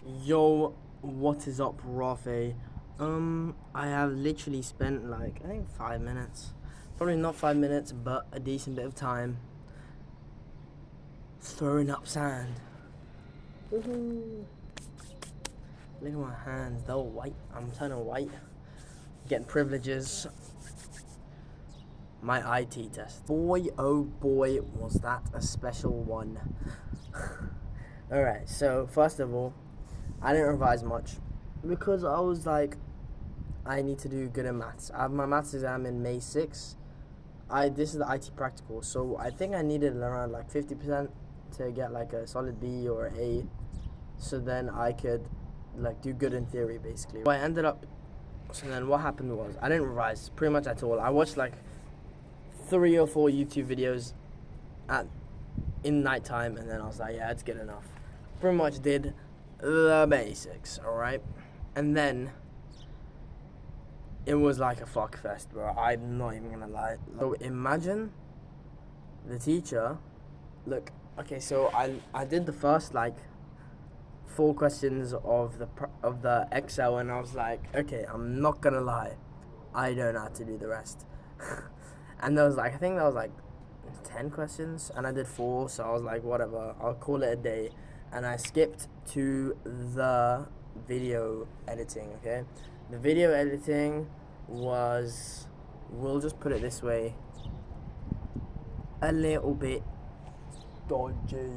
Yo, what is up, Rafe? I have literally spent like, I think 5 minutes. Probably not 5 minutes, but a decent bit of time throwing up sand. Woohoo! Look at my hands, they're white. I'm turning white. Getting privileges. My IT test. Boy, oh boy, was that a special one. Alright, so first of all, I didn't revise much because I was like, I need to do good in maths. I have my maths exam in May 6th. This is the IT practical, so I think I needed around like 50% to get like a solid B or A, so then I could like do good in theory basically. So I ended up, so then what happened was I didn't revise pretty much at all. I watched like 3 or 4 YouTube videos in nighttime, and then I was like, yeah, it's good enough. Pretty much did the basics, alright? And then it was like a fuck fest, bro. I'm not even gonna lie. So imagine the teacher. Look, okay, so I did the first like 4 questions of the Excel, and I was like, okay, I'm not gonna lie, I don't know how to do the rest. And there was like, I think that was like 10 questions, and I did 4, so I was like, whatever, I'll call it a day. And I skipped to the video editing, okay? The video editing was, we'll just put it this way, a little bit dodgy.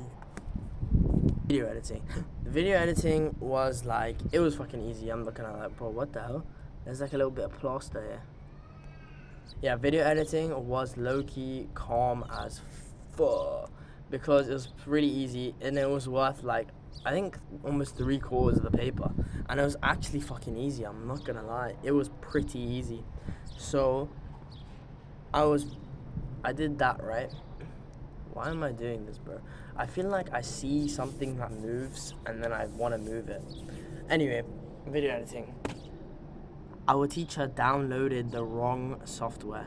Video editing. The video editing was like, it was fucking easy. I'm looking at like, bro, what the hell? There's like a little bit of plaster here. Yeah, video editing was low-key calm as fuck because it was really easy, and it was worth like, I think almost 3/4 of the paper, and it was actually fucking easy. I'm not gonna lie, it was pretty easy. So I did that, right? Why am I doing this, bro? I feel like I see something that moves and then I want to move it. Anyway, video editing. Our teacher downloaded the wrong software.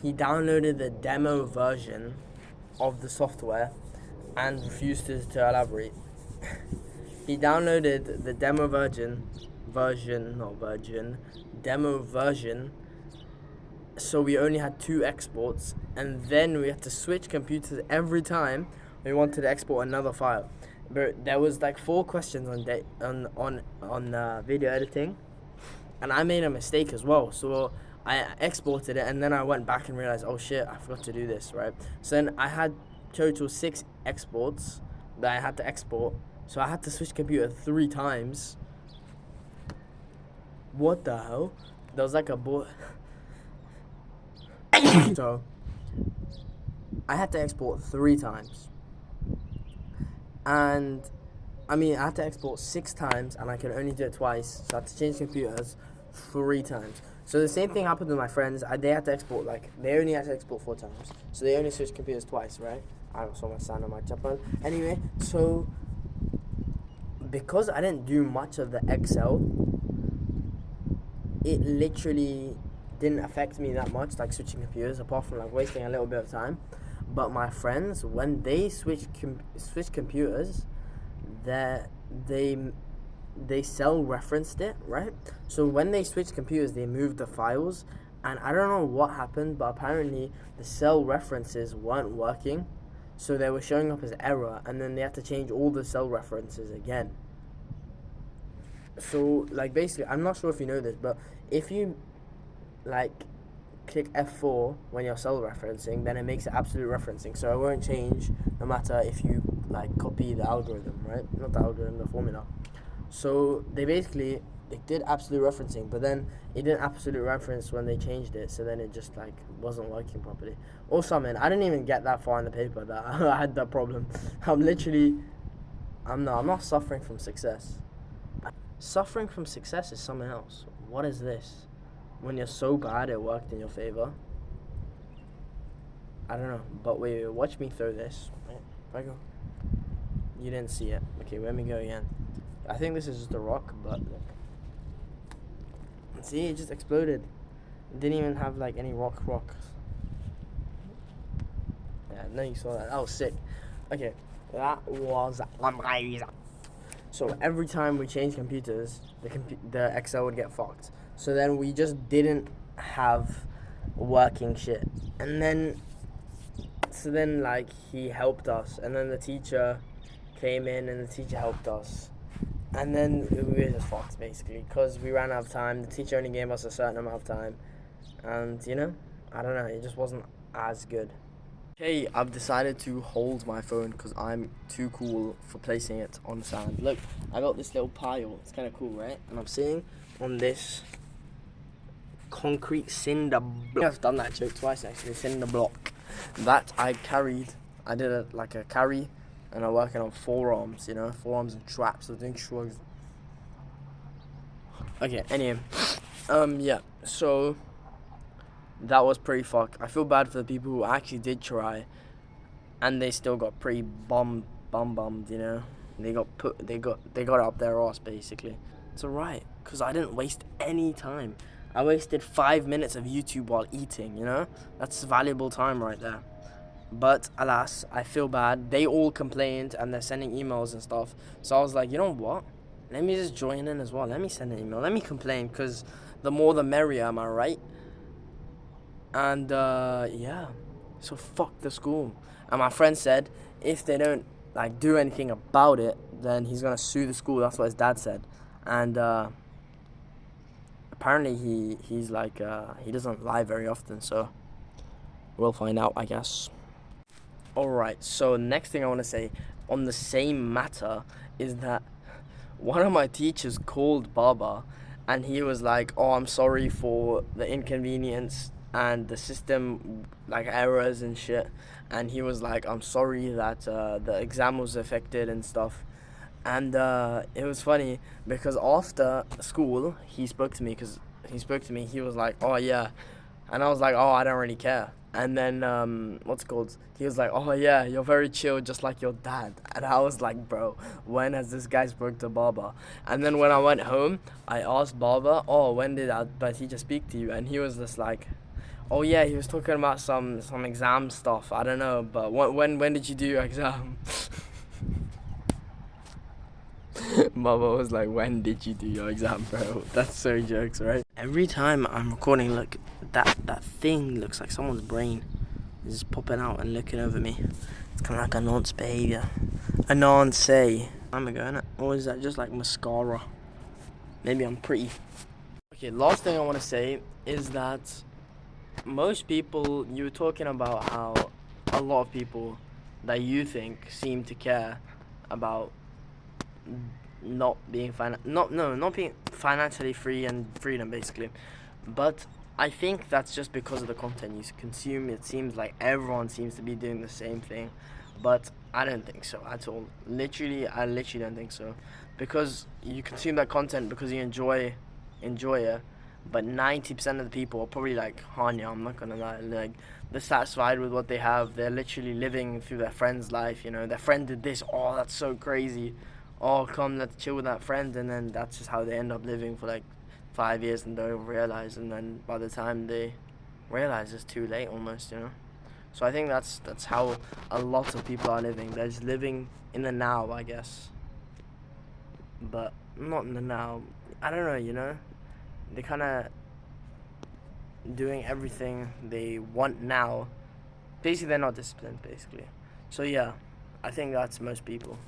He downloaded the demo version of the software and refused to elaborate. He downloaded the demo version, so we only had 2 exports, and then we had to switch computers every time we wanted to export another file. But there was like 4 questions on video editing, and I made a mistake as well. So I exported it, and then I went back and realized, oh shit, I forgot to do this, right? So then I had total 6 exports that I had to export. So I had to switch computer 3 times. What the hell? There was like a so I had to export 3 times, and I had to export 6 times, and I could only do it twice, so I had to change computers 3 times. So the same thing happened with my friends. They had to export, like, they only had to export 4 times, so they only switched computers twice, right? I saw my sound on my chapel. Anyway, so because I didn't do much of the Excel, it literally didn't affect me that much, like switching computers, apart from like wasting a little bit of time. But my friends, when they switch computers, they cell referenced it, right? So when they switched computers, they moved the files, and I don't know what happened, but apparently the cell references weren't working, so they were showing up as error, and then they had to change all the cell references again. So like basically, I'm not sure if you know this, but if you like click F4 when you're cell referencing, then it makes it absolute referencing, so it won't change no matter if you like copy the algorithm, right? Not the algorithm, the formula. So they did absolute referencing, but then it didn't absolute reference when they changed it, so then it just like wasn't working properly or something. I didn't even get that far in the paper that I had that problem. I'm not suffering from success. Suffering from success is something else. What is this? When you're so bad it worked in your favor. I don't know, but wait, watch me throw this. Right, if I go, you didn't see it. Okay, let me go again. I think this is just a rock, but look. See, it just exploded. It didn't even have like any rocks. Yeah, no, you saw that. That was sick. Okay, that was amazing. So every time we changed computers, the Excel would get fucked. So then we just didn't have working shit. And then, so then like he helped us, and then the teacher came in and the teacher helped us. And then we were just fucked basically because we ran out of time. The teacher only gave us a certain amount of time. And I don't know, it just wasn't as good. Okay, I've decided to hold my phone because I'm too cool for placing it on the sand. Look, I got this little pile. It's kind of cool, right? And I'm sitting on this concrete cinder block. I've done that joke twice actually. Cinder block that I carried. I did a carry, and I'm working on forearms. Forearms and traps. I was doing shrugs. Okay. Anyway, yeah. So that was pretty fucked. I feel bad for the people who actually did try, and they still got pretty bummed. They got up their ass basically. It's alright, cause I didn't waste any time. I wasted 5 minutes of YouTube while eating. That's valuable time right there. But alas, I feel bad. They all complained and they're sending emails and stuff. So I was like, you know what? Let me just join in as well. Let me send an email. Let me complain, cause the more the merrier. Am I right? And yeah, so fuck the school. And my friend said if they don't do anything about it, then he's gonna sue the school. That's what his dad said. And apparently he's he doesn't lie very often, so we'll find out, I guess. Alright, so next thing I want to say on the same matter is that one of my teachers called Baba, and he was like, oh, I'm sorry for the inconvenience and the system errors and shit. And he was like, I'm sorry that the exam was affected and stuff. And it was funny because after school he spoke to me, he was like, oh yeah. And I was like, oh, I don't really care. And then he was like, oh yeah, you're very chill, just like your dad. And I was like, bro, when has this guy spoke to Baba? And then when I went home, I asked Baba, oh, when did that teacher speak to you? And he was just like, oh yeah, he was talking about some exam stuff. I don't know, but when did you do your exam? Baba was like, when did you do your exam, bro? That's so jokes, right? Every time I'm recording, look, that thing looks like someone's brain is just popping out and looking over me. It's kind of like a nonce behaviour. A nonce. I'm ago, innit? Or is that just like mascara? Maybe I'm pretty. Okay, last thing I want to say is that most people, you were talking about how a lot of people that you think seem to care about not being financially free and freedom basically. But I think that's just because of the content you consume. It seems like everyone seems to be doing the same thing, but I don't think so at all. I literally don't think so, because you consume that content because you enjoy it. But 90% of the people are probably like, Hanya, I'm not gonna lie, they're satisfied with what they have. They're literally living through their friend's life. Their friend did this. Oh, that's so crazy. Oh, come, let's chill with that friend. And then that's just how they end up living for 5 years and don't realize. And then by the time they realize, it's too late almost. So I think that's how a lot of people are living. They're just living in the now, I guess. But not in the now. I don't know. They're kind of doing everything they want now. Basically, they're not disciplined, basically. So yeah, I think that's most people.